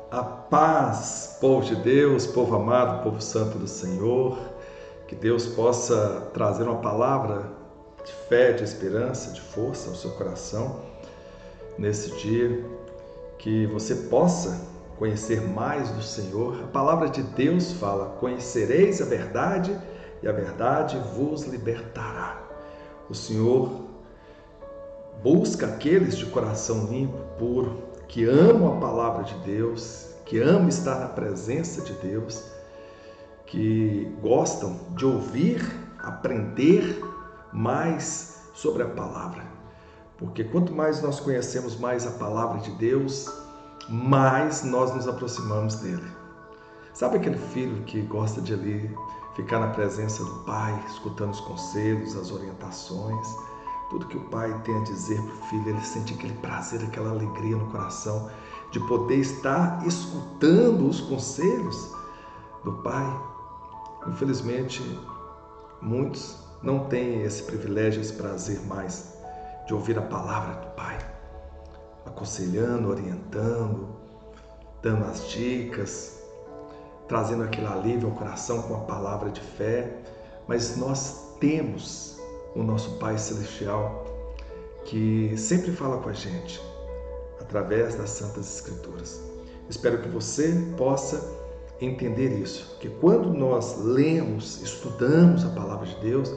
A paz, povo de Deus, povo amado, povo santo do Senhor, que Deus possa trazer uma palavra de fé, de esperança, de força ao seu coração nesse dia, que você possa conhecer mais do Senhor. A palavra de Deus fala: conhecereis a verdade e a verdade vos libertará. O Senhor busca aqueles de coração limpo, puro, que amam a palavra de Deus, que amam estar na presença de Deus, que gostam de ouvir, aprender mais sobre a palavra. Porque quanto mais nós conhecemos mais a palavra de Deus, mais nós nos aproximamos dele. Sabe aquele filho que gosta de ali ficar na presença do pai, escutando os conselhos, as orientações? Tudo que o pai tem a dizer para o filho, ele sente aquele prazer, aquela alegria no coração de poder estar escutando os conselhos do pai. Infelizmente, muitos não têm esse privilégio, esse prazer mais de ouvir a palavra do pai, aconselhando, orientando, dando as dicas, trazendo aquele alívio ao coração com a palavra de fé. Mas nós temos o nosso Pai Celestial, que sempre fala com a gente através das Santas Escrituras. Espero que você possa entender isso, que quando nós lemos, estudamos a palavra de Deus,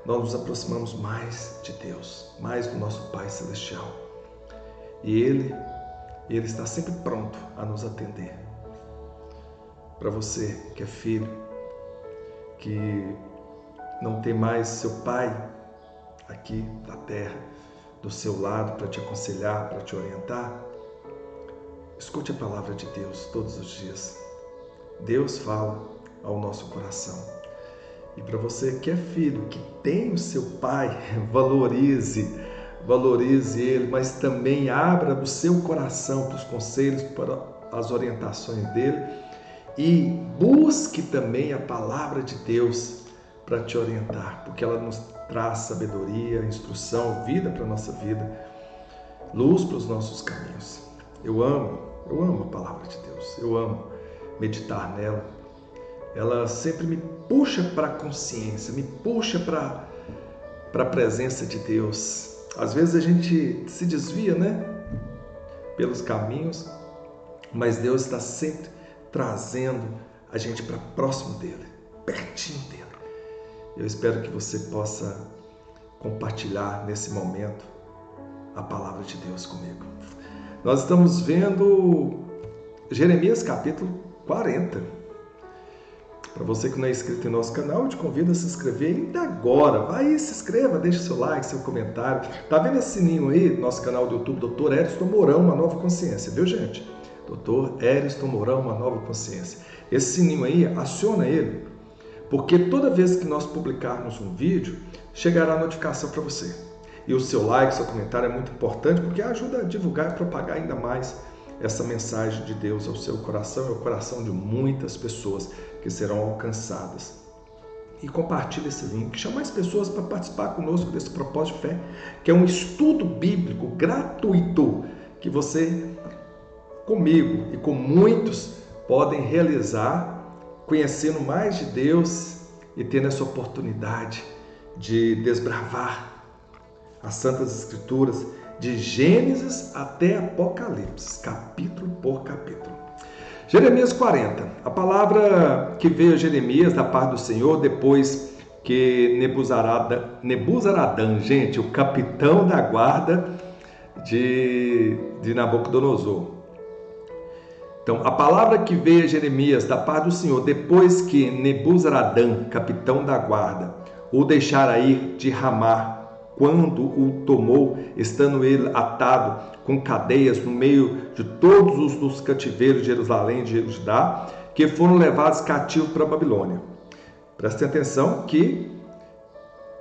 nós nos aproximamos mais de Deus, mais do nosso Pai Celestial. E Ele está sempre pronto a nos atender. Para você que é filho, que não tem mais seu pai aqui da terra, do seu lado, para te aconselhar, para te orientar, escute a palavra de Deus todos os dias. Deus fala ao nosso coração. E para você que é filho, que tem o seu pai, valorize ele, mas também abra o seu coração para os conselhos, para as orientações dele, e busque também a palavra de Deus para te orientar, porque ela nos traz sabedoria, instrução, vida para a nossa vida, luz para os nossos caminhos. Eu amo a palavra de Deus, eu amo meditar nela. Ela sempre me puxa para a consciência, me puxa para a presença de Deus. Às vezes a gente se desvia, pelos caminhos, mas Deus está sempre trazendo a gente para próximo dele, pertinho dele. Eu espero que você possa compartilhar nesse momento a palavra de Deus comigo. Nós estamos vendo Jeremias capítulo 40. Para você que não é inscrito em nosso canal, eu te convido a se inscrever ainda agora. Vai e se inscreva, deixe seu like, seu comentário. Tá vendo esse sininho aí, nosso canal do YouTube, Dr. Eriston Mourão, Uma Nova Consciência, viu, gente? Dr. Eriston Mourão, Uma Nova Consciência. Esse sininho aí, aciona ele, porque toda vez que nós publicarmos um vídeo, chegará a notificação para você. E o seu like, seu comentário é muito importante, porque ajuda a divulgar e propagar ainda mais essa mensagem de Deus ao seu coração e ao coração de muitas pessoas que serão alcançadas. E compartilhe esse link, chame mais pessoas para participar conosco desse propósito de fé, que é um estudo bíblico gratuito, que você, comigo e com muitos, podem realizar, conhecendo mais de Deus e tendo essa oportunidade de desbravar as Santas Escrituras, de Gênesis até Apocalipse, capítulo por capítulo. Jeremias 40, a palavra que veio a Jeremias da parte do Senhor depois que Nebuzaradã, gente, o capitão da guarda de Nabucodonosor. Então, a palavra que veio a Jeremias da parte do Senhor depois que Nebuzaradã, capitão da guarda, o deixara ir de Ramá, quando o tomou, estando ele atado com cadeias no meio de todos os dos cativeiros de Jerusalém e de Judá, que foram levados cativos para a Babilônia. Prestem atenção que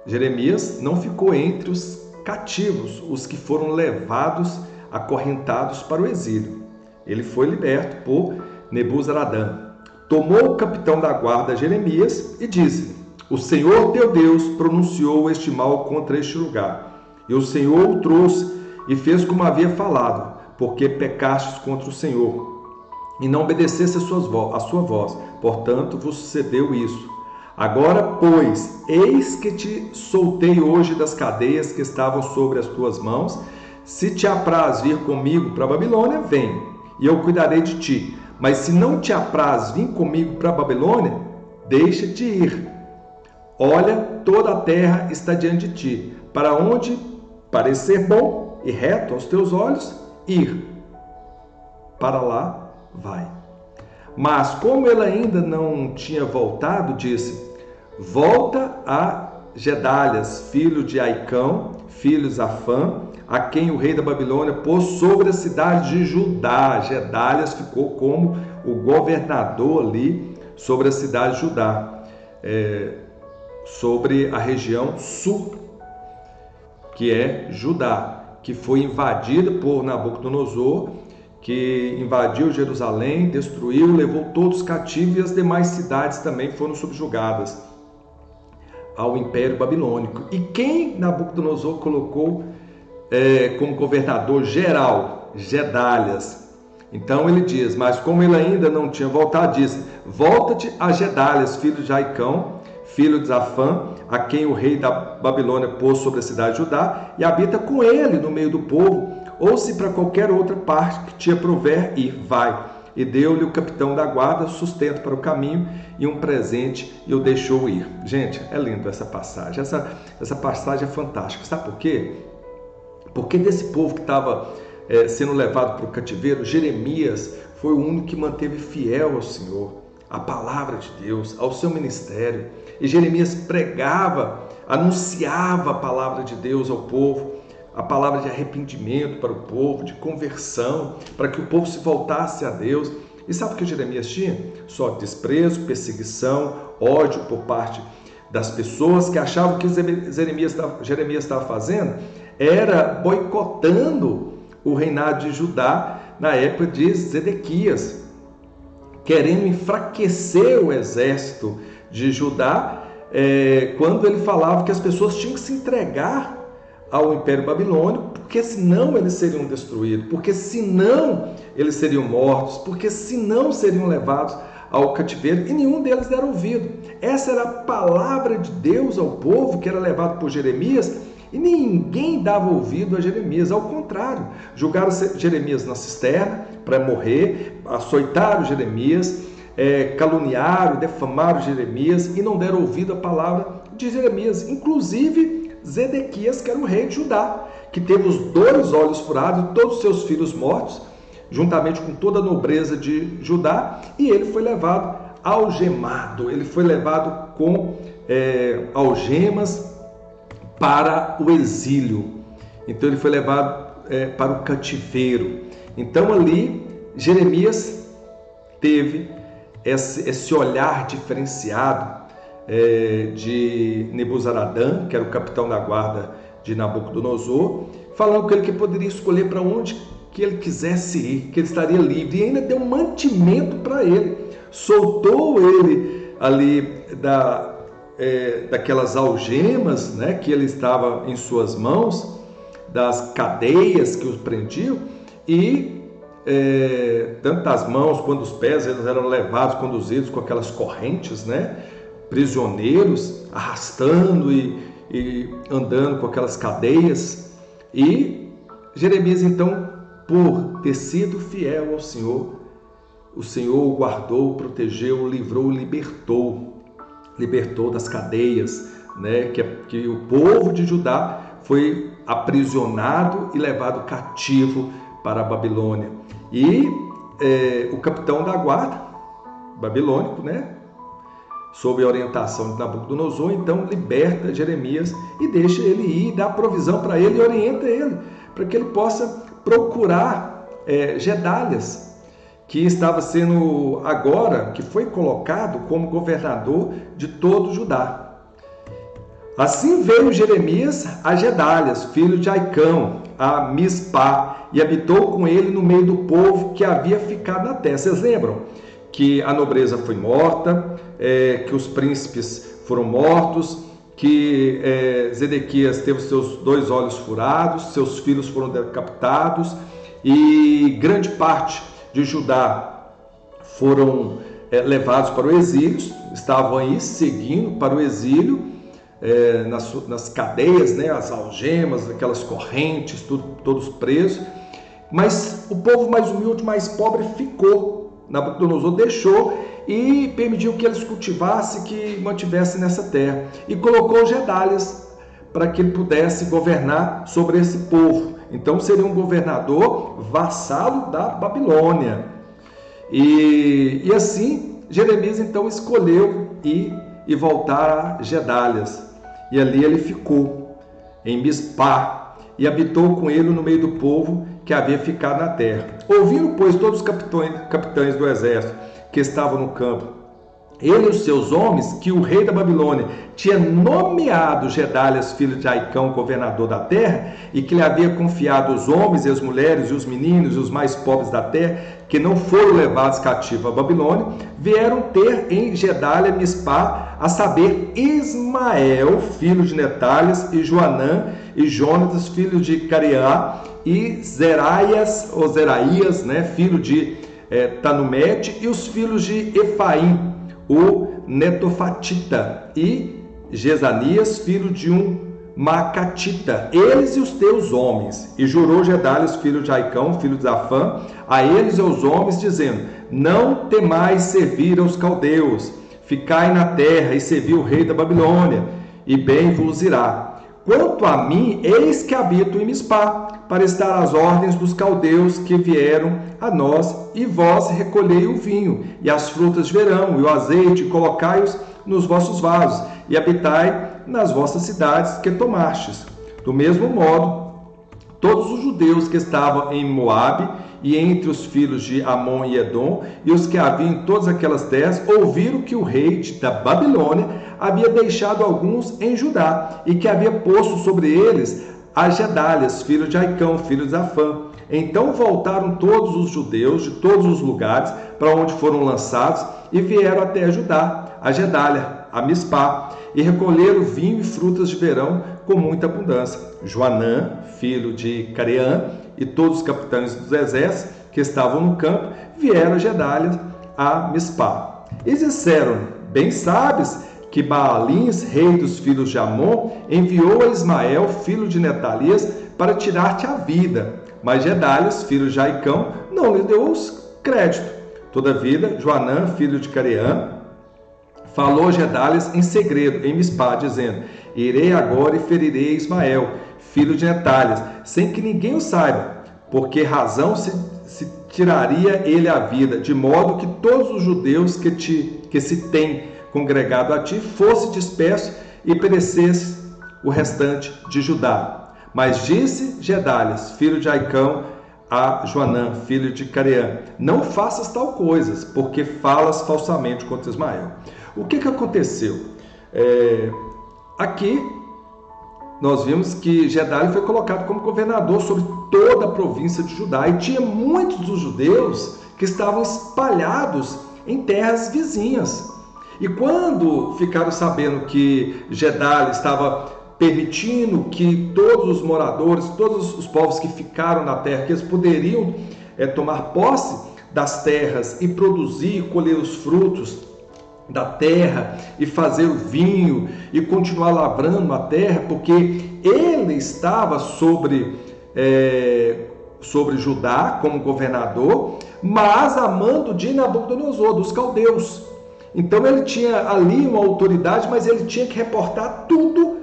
Jeremias não ficou entre os cativos, os que foram levados, acorrentados para o exílio. Ele foi liberto por Nebuzaradã. Tomou o capitão da guarda Jeremias e disse-lhe: o Senhor teu Deus pronunciou este mal contra este lugar, e o Senhor o trouxe e fez como havia falado, porque pecastes contra o Senhor. e não obedecesse a sua voz. Portanto, vos sucedeu isso. Agora, pois, eis que te soltei hoje das cadeias que estavam sobre as tuas mãos. Se te apraz vir comigo para a Babilônia, vem, e eu cuidarei de ti. Mas se não te apraz vir comigo para a Babilônia, deixa-te ir. Olha, toda a terra está diante de ti, para onde parecer bom e reto aos teus olhos, ir. Para lá vai. Mas como ele ainda não tinha voltado, disse: volta a Gedalias, filho de Aicão, filho de Zafã, a quem o rei da Babilônia pôs sobre a cidade de Judá. Gedalias ficou como o governador ali sobre a cidade de Judá, sobre a região sul, que é Judá, que foi invadida por Nabucodonosor, que invadiu Jerusalém, destruiu, levou todos cativos, e as demais cidades também foram subjugadas ao Império Babilônico. E quem Nabucodonosor colocou como governador geral? Gedalias. Então ele diz, mas como ele ainda não tinha voltado, disse: volta-te a Gedalias, filho de Aicão, filho de Zafã, a quem o rei da Babilônia pôs sobre a cidade de Judá, e habita com ele no meio do povo, ou se para qualquer outra parte que te aprouver ir, vai. E deu-lhe o capitão da guarda sustento para o caminho e um presente, e o deixou ir. Gente, é lindo essa passagem. Essa passagem é fantástica. Sabe por quê? Porque desse povo que estava sendo levado para o cativeiro, Jeremias foi o único que manteve fiel ao Senhor, à palavra de Deus, ao seu ministério. E Jeremias pregava, anunciava a palavra de Deus ao povo, a palavra de arrependimento para o povo, de conversão, para que o povo se voltasse a Deus. E sabe o que Jeremias tinha? Só desprezo, perseguição, ódio por parte das pessoas que achavam que Jeremias estava fazendo era boicotando o reinado de Judá na época de Zedequias, querendo enfraquecer o exército de Judá, quando ele falava que as pessoas tinham que se entregar ao Império Babilônico, porque senão eles seriam destruídos, porque senão eles seriam mortos, porque senão seriam levados ao cativeiro, e nenhum deles deram ouvido. Essa era a palavra de Deus ao povo que era levado por Jeremias, e ninguém dava ouvido a Jeremias. Ao contrário, julgaram Jeremias na cisterna para morrer, açoitaram Jeremias, caluniaram, defamaram Jeremias e não deram ouvido à palavra de Jeremias. Inclusive Zedequias, que era o rei de Judá, que teve os 2 olhos furados e todos os seus filhos mortos, juntamente com toda a nobreza de Judá, e ele foi levado algemado, ele foi levado com algemas para o exílio. Então ele foi levado para o cativeiro. Então ali Jeremias teve esse olhar diferenciado de Nebuzaradã, que era o capitão da guarda de Nabucodonosor, falando com ele que poderia escolher para onde que ele quisesse ir, que ele estaria livre, e ainda deu mantimento para ele, soltou ele ali daquelas algemas, né, que ele estava em suas mãos, das cadeias que os prendiam, e tanto as mãos quanto os pés eles eram levados, conduzidos com aquelas correntes, né, prisioneiros, arrastando e andando com aquelas cadeias. E Jeremias, então, por ter sido fiel ao Senhor, o Senhor o guardou, o protegeu, o livrou, o libertou das cadeias, né, que o povo de Judá foi aprisionado e levado cativo para a Babilônia. E o capitão da guarda babilônico, né, sob a orientação de Nabucodonosor, então liberta Jeremias e deixa ele ir, dá provisão para ele e orienta ele, para que ele possa procurar Gedalias, que estava sendo agora, que foi colocado como governador de todo Judá. Assim veio Jeremias a Gedalias, filho de Aicão, a Mispá, e habitou com ele no meio do povo que havia ficado na terra. Vocês lembram que a nobreza foi morta, que os príncipes foram mortos, que Zedequias teve seus 2 olhos furados, seus filhos foram decapitados, e grande parte de Judá foram levados para o exílio, estavam aí seguindo para o exílio, nas cadeias, né, as algemas, aquelas correntes, todos presos. Mas o povo mais humilde, mais pobre ficou. Nabucodonosor deixou e permitiu que eles cultivassem, que mantivessem nessa terra. E colocou Gedalias para que ele pudesse governar sobre esse povo. Então seria um governador vassalo da Babilônia. E assim Jeremias então escolheu ir e voltar a Gedalias. E ali ele ficou em Mispá e habitou com ele no meio do povo que havia ficado na terra. Ouviram, pois, todos os capitães do exército que estavam no campo, ele e os seus homens, que o rei da Babilônia tinha nomeado Gedalias, filho de Aicão, governador da terra, e que lhe havia confiado os homens e as mulheres e os meninos e os mais pobres da terra, que não foram levados cativos à Babilônia, vieram ter em Gedalia Mispá, a saber, Ismael, filho de Netalias, e Joanã, e Jonatas, filho de Careá, e Zeraías, né, filho de Tanumete, e os filhos de Efaim, o Netofatita, e Jezanias, filho de um Macatita, eles e os teus homens. E jurou Gedalias, filho de Aicão, filho de Zafã, a eles e aos homens, dizendo: não temais servir aos caldeus, ficai na terra e servi o rei da Babilônia, e bem vos irá. Quanto a mim, eis que habito em Mispá, para estar às ordens dos caldeus que vieram a nós, e vós recolhei o vinho, e as frutas de verão, e o azeite, e colocai-os nos vossos vasos, e habitai nas vossas cidades que tomastes. Do mesmo modo, todos os judeus que estavam em Moabe, e entre os filhos de Amon e Edom, e os que haviam em todas aquelas terras, ouviram que o rei da Babilônia havia deixado alguns em Judá, e que havia posto sobre eles a Gedalias, filho de Aicão, filho de Zafã. Então voltaram todos os judeus de todos os lugares para onde foram lançados, e vieram até Judá, a Gedalia, a Mispá, e recolheram vinho e frutas de verão com muita abundância. Joanã, filho de Careã, e todos os capitães dos exércitos que estavam no campo, vieram a Gedalia, a Mispá. E disseram: bem sabes que Baalins, rei dos filhos de Amon, enviou a Ismael, filho de Netalias, para tirar-te a vida. Mas Gedalias, filho de Aicão, não lhe deu crédito. Todavia, Joanã, filho de Careã, falou a Gedalias em segredo, em Mispá, dizendo: irei agora e ferirei Ismael, filho de Netalias, sem que ninguém o saiba, porque razão se tiraria ele a vida, de modo que todos os judeus que se têm congregado a ti fosse disperso e perecesse o restante de Judá. Mas disse Gedalias, filho de Aicão, a Joanã, filho de Careã: não faças tal coisas, porque falas falsamente contra Ismael. O que aconteceu? Aqui nós vimos que Gedalia foi colocado como governador sobre toda a província de Judá, e tinha muitos dos judeus que estavam espalhados em terras vizinhas. E quando ficaram sabendo que Gedalia estava permitindo que todos os moradores, todos os povos que ficaram na terra, que eles poderiam tomar posse das terras e produzir e colher os frutos da terra e fazer o vinho e continuar lavrando a terra, porque ele estava sobre Judá como governador, mas a mando de Nabucodonosor, dos caldeus. Então ele tinha ali uma autoridade, mas ele tinha que reportar tudo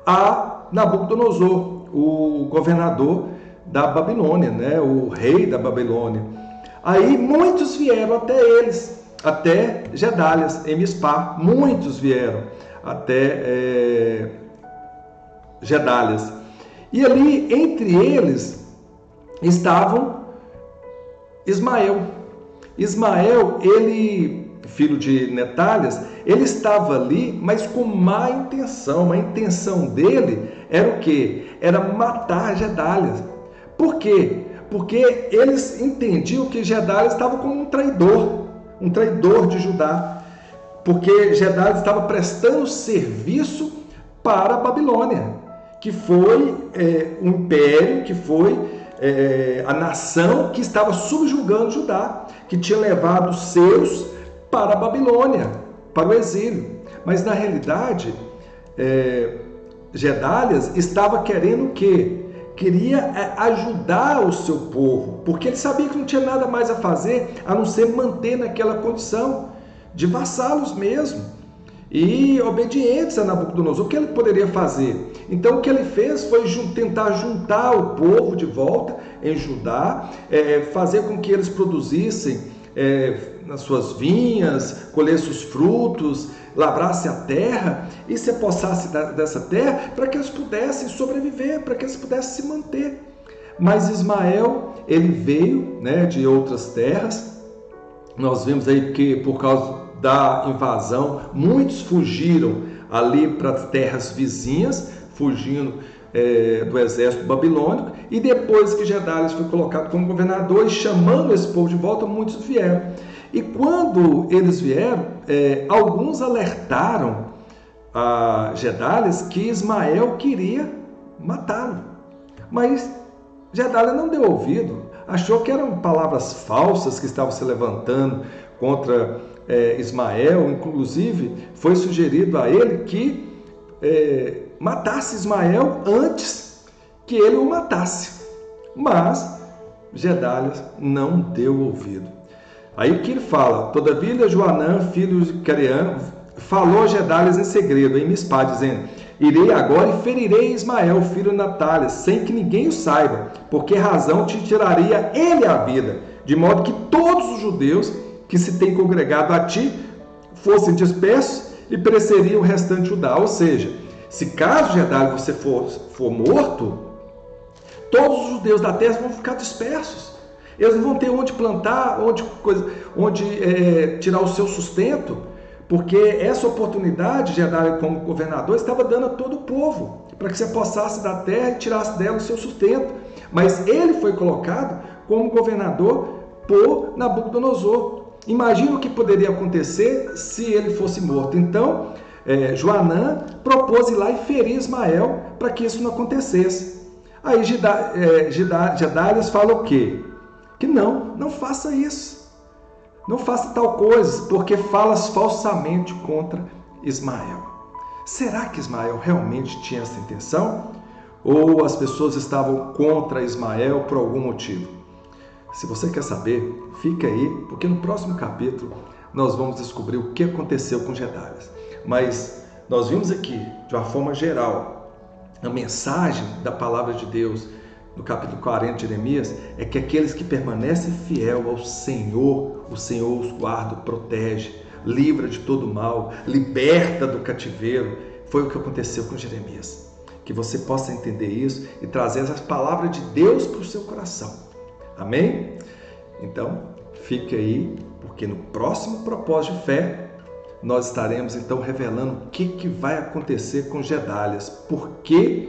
a Nabucodonosor, o governador da Babilônia, né? O rei da Babilônia. Aí muitos vieram até eles, até Gedalias, em Mispá. Muitos vieram até Gedalias. E ali, entre eles, estavam Ismael. Ismael, ele, filho de Netalias, ele estava ali, mas com má intenção. A intenção dele era o quê? Era matar Gedalias. Por quê? Porque eles entendiam que Gedalias estava como um traidor de Judá, porque Gedalias estava prestando serviço para a Babilônia, que foi um império que foi a nação que estava subjugando Judá, que tinha levado os seus para a Babilônia, para o exílio. Mas na realidade, Gedalias estava querendo o quê? Queria ajudar o seu povo, porque ele sabia que não tinha nada mais a fazer a não ser manter naquela condição de vassalos mesmo e obedientes a Nabucodonosor. O que ele poderia fazer? Então o que ele fez foi tentar juntar o povo de volta em Judá, fazer com que eles produzissem nas suas vinhas, colhessem os frutos, lavrasse a terra e se apossasse dessa terra para que eles pudessem sobreviver, para que eles pudessem se manter. Mas Ismael, ele veio, de outras terras. Nós vimos aí que por causa da invasão, muitos fugiram ali para as terras vizinhas, fugindo do exército babilônico, e depois que Gedalias foi colocado como governador e chamando esse povo de volta, muitos vieram. E quando eles vieram, alguns alertaram a Gedalias que Ismael queria matá-lo. Mas Gedalias não deu ouvido, achou que eram palavras falsas que estavam se levantando contra Ismael. Inclusive, foi sugerido a ele que matasse Ismael antes que ele o matasse. Mas Gedalias não deu ouvido. Aí o que ele fala? Todavia Joanã, filho de Careã, falou a Gedalias em segredo, em Mispá, dizendo: irei agora e ferirei Ismael, filho de Natália, sem que ninguém o saiba, por que razão te tiraria ele a vida, de modo que todos os judeus que se têm congregado a ti fossem dispersos e pereceria o restante Judá. Ou seja, se caso Gedalias você for morto, todos os judeus da terra vão ficar dispersos. Eles não vão ter onde plantar, onde tirar o seu sustento, porque essa oportunidade, Gedalias como governador, estava dando a todo o povo, para que se apossasse da terra e tirasse dela o seu sustento. Mas ele foi colocado como governador por Nabucodonosor. Imagina o que poderia acontecer se ele fosse morto. Então, Joanã propôs ir lá e ferir Ismael para que isso não acontecesse. Aí Gedalias fala o quê? Que não faça isso, não faça tal coisa, porque falas falsamente contra Ismael. Será que Ismael realmente tinha essa intenção? Ou as pessoas estavam contra Ismael por algum motivo? Se você quer saber, fica aí, porque no próximo capítulo nós vamos descobrir o que aconteceu com Gedalias. Mas nós vimos aqui, de uma forma geral, a mensagem da palavra de Deus no capítulo 40 de Jeremias, é que aqueles que permanecem fiel ao Senhor, o Senhor os guarda, protege, livra de todo mal, liberta do cativeiro. Foi o que aconteceu com Jeremias. Que você possa entender isso e trazer as palavras de Deus para o seu coração. Amém? Então, fique aí, porque no próximo Propósito de Fé, nós estaremos então revelando o que vai acontecer com Gedalias. Por que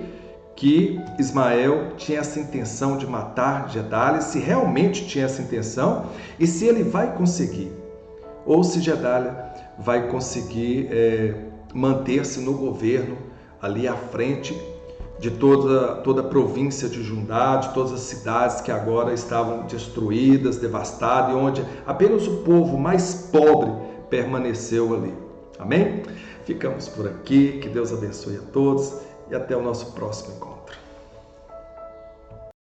Ismael tinha essa intenção de matar Gedalias, se realmente tinha essa intenção, e se ele vai conseguir, ou se Gedalias vai conseguir manter-se no governo, ali à frente de toda a província de Judá, de todas as cidades que agora estavam destruídas, devastadas, e onde apenas o povo mais pobre permaneceu ali. Amém? Ficamos por aqui, que Deus abençoe a todos e até o nosso próximo encontro.